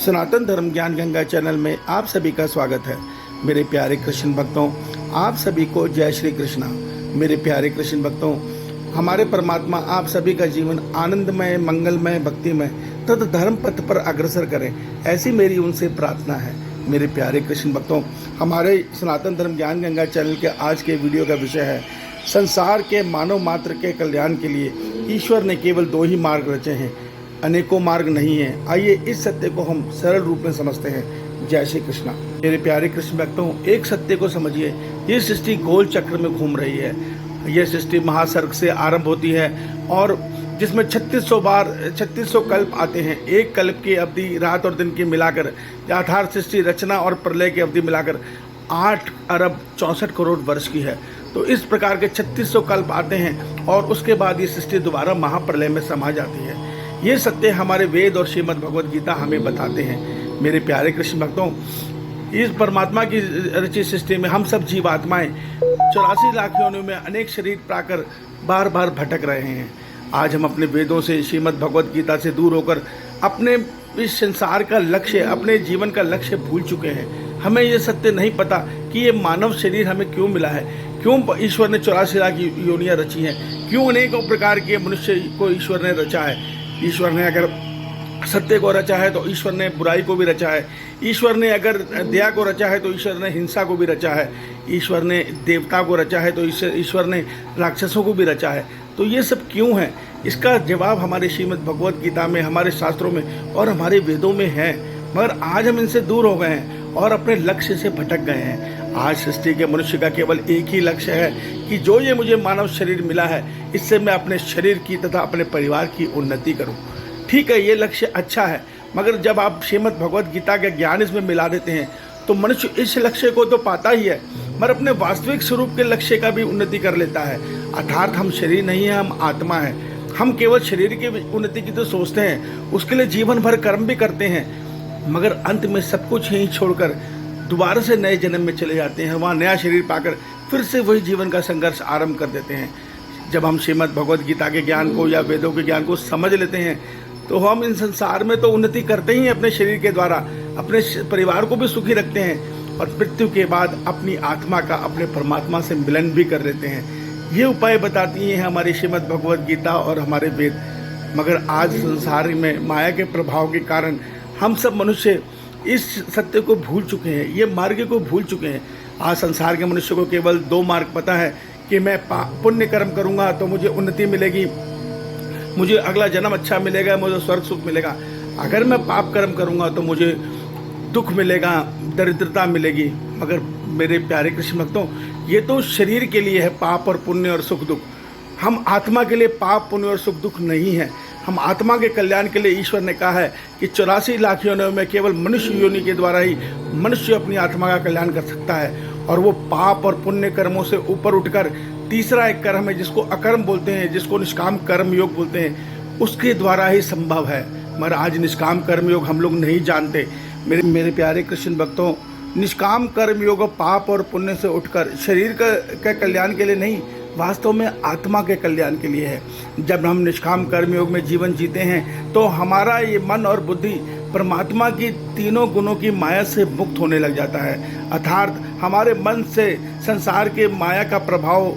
सनातन धर्म ज्ञान गंगा चैनल में आप सभी का स्वागत है। मेरे प्यारे कृष्ण भक्तों, आप सभी को जय श्री कृष्णा। मेरे प्यारे कृष्ण भक्तों, हमारे परमात्मा आप सभी का जीवन आनंदमय, मंगलमय, भक्तिमय तथा धर्म पथ पर अग्रसर करें, ऐसी मेरी उनसे प्रार्थना है। मेरे प्यारे कृष्ण भक्तों, हमारे सनातन धर्म ज्ञान गंगा चैनल के आज के वीडियो का विषय है संसार के मानव मात्र के कल्याण के लिए ईश्वर ने केवल 2 ही मार्ग रचे हैं, अनेकों मार्ग नहीं है। आइए इस सत्य को हम सरल रूप में समझते हैं। जय श्री कृष्णा। मेरे प्यारे कृष्ण भक्तों, एक सत्य को समझिए, ये सृष्टि गोल चक्र में घूम रही है। यह सृष्टि महासर्ग से आरंभ होती है और जिसमें 3600 कल्प आते हैं। एक कल्प की अवधि रात और दिन की मिलाकर यथार्थ सृष्टि रचना और प्रलय की अवधि मिलाकर 8 अरब 64 करोड़ वर्ष की है। तो इस प्रकार के 3600 कल्प आते हैं और उसके बाद ये सृष्टि दोबारा महाप्रलय में समा जाती है। ये सत्य हमारे वेद और श्रीमद् भगवद गीता हमें बताते हैं। मेरे प्यारे कृष्ण भक्तों, इस परमात्मा की रचित सृष्टि में हम सब जीवात्माएं 84 लाख योनियों में अनेक शरीर पाकर बार बार भटक रहे हैं। आज हम अपने वेदों से, श्रीमद् भगवद गीता से दूर होकर अपने इस संसार का लक्ष्य, अपने जीवन का लक्ष्य भूल चुके हैं। हमें ये सत्य नहीं पता कि ये मानव शरीर हमें क्यों मिला है, क्यों ईश्वर ने 84 लाख योनियाँ रची हैं, क्यों अनेकों प्रकार के मनुष्य को ईश्वर ने रचा है। ईश्वर ने अगर सत्य को रचा है तो ईश्वर ने बुराई को भी रचा है। ईश्वर ने अगर दया को रचा है तो ईश्वर ने हिंसा को भी रचा है। ईश्वर ने देवता को रचा है तो ईश्वर ने राक्षसों को भी रचा है। तो ये सब क्यों है, इसका जवाब हमारे श्रीमद् भगवद गीता में, हमारे शास्त्रों में और हमारे वेदों में है। मगर आज हम इनसे दूर हो गए हैं और अपने लक्ष्य से भटक गए हैं। आज सृष्टि के मनुष्य का केवल एक ही लक्ष्य है कि जो ये मुझे मानव शरीर मिला है, इससे मैं अपने शरीर की तथा अपने परिवार की उन्नति करूं। ठीक है, ये लक्ष्य अच्छा है, मगर जब आप श्रीमद् भगवद गीता के ज्ञान इसमें मिला देते हैं तो मनुष्य इस लक्ष्य को तो पाता ही है, मगर अपने वास्तविक स्वरूप के लक्ष्य का भी उन्नति कर लेता है। अर्थात हम शरीर नहीं है, हम आत्मा है। हम केवल शरीर की उन्नति की तो सोचते हैं, उसके लिए जीवन भर कर्म भी करते हैं, मगर अंत में सब कुछ यहीं छोड़कर दोबारा से नए जन्म में चले जाते हैं। वहाँ नया शरीर पाकर फिर से वही जीवन का संघर्ष आरंभ कर देते हैं। जब हम श्रीमद् भगवद गीता के ज्ञान को या वेदों के ज्ञान को समझ लेते हैं तो हम इन संसार में तो उन्नति करते ही हैं अपने शरीर के द्वारा, अपने परिवार को भी सुखी रखते हैं और मृत्यु के बाद अपनी आत्मा का अपने परमात्मा से मिलन भी कर लेते हैं। ये उपाय बताती हैं हमारी श्रीमद् भगवद गीता और हमारे वेद। मगर आज संसार में माया के प्रभाव के कारण हम सब मनुष्य इस सत्य को भूल चुके हैं, ये मार्ग को भूल चुके हैं। आज संसार के मनुष्य को केवल 2 मार्ग पता है कि मैं पुण्य कर्म करूंगा तो मुझे उन्नति मिलेगी, मुझे अगला जन्म अच्छा मिलेगा, मुझे स्वर्ग सुख मिलेगा। अगर मैं पाप कर्म करूंगा तो मुझे दुख मिलेगा, दरिद्रता मिलेगी। मगर मेरे प्यारे कृष्ण भक्तों, ये तो शरीर के लिए है पाप और पुण्य और सुख दुख। हम आत्मा के लिए पाप पुण्य और सुख दुख नहीं है। हम आत्मा के कल्याण के लिए ईश्वर ने कहा है कि 84 लाख योनियों में केवल मनुष्य योनि के द्वारा ही मनुष्य अपनी आत्मा का कल्याण कर सकता है। और वो पाप और पुण्य कर्मों से ऊपर उठकर तीसरा एक कर्म है जिसको अकर्म बोलते हैं, जिसको निष्काम कर्म योग बोलते हैं, उसके द्वारा ही संभव है। मगर आज निष्काम कर्म योग हम लोग नहीं जानते। मेरे प्यारे कृष्ण भक्तों, निष्काम कर्म योग पाप और पुण्य से उठकर शरीर का कल्याण के लिए नहीं, वास्तव में आत्मा के कल्याण के लिए है। जब हम निष्काम कर्म योग में जीवन जीते हैं तो हमारा ये मन और बुद्धि परमात्मा की तीनों गुणों की माया से मुक्त होने लग जाता है। अर्थात हमारे मन से संसार के माया का प्रभाव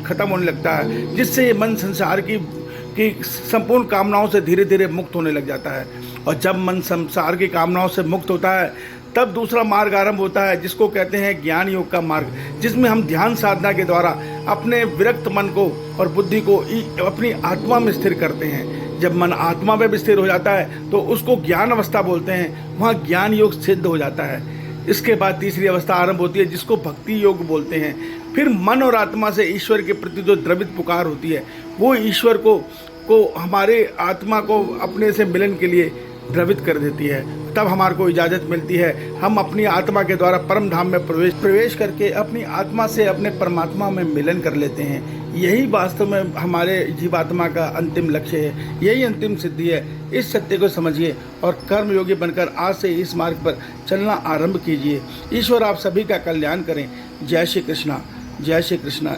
खत्म होने लगता है, जिससे ये मन संसार की संपूर्ण कामनाओं से धीरे धीरे मुक्त होने लग जाता है। और जब मन संसार की कामनाओं से मुक्त होता है तब दूसरा मार्ग आरंभ होता है, जिसको कहते हैं ज्ञान योग का मार्ग, जिसमें हम ध्यान साधना के द्वारा अपने विरक्त मन को और बुद्धि को अपनी आत्मा में स्थिर करते हैं। जब मन आत्मा में भी स्थिर हो जाता है तो उसको ज्ञान अवस्था बोलते हैं, वहाँ ज्ञान योग सिद्ध हो जाता है। इसके बाद तीसरी अवस्था आरंभ होती है जिसको भक्ति योग बोलते हैं। फिर मन और आत्मा से ईश्वर के प्रति जो द्रवित पुकार होती है, वो ईश्वर को हमारे आत्मा को अपने से मिलन के लिए द्रवित कर देती है। तब हमारे को इजाज़त मिलती है, हम अपनी आत्मा के द्वारा परम धाम में प्रवेश करके अपनी आत्मा से अपने परमात्मा में मिलन कर लेते हैं। यही वास्तव में हमारे जीवात्मा का अंतिम लक्ष्य है, यही अंतिम सिद्धि है। इस सत्य को समझिए और कर्म योगी बनकर आज से इस मार्ग पर चलना आरंभ कीजिए। ईश्वर आप सभी का कल्याण करें। जय श्री कृष्णा, जय श्री कृष्णा।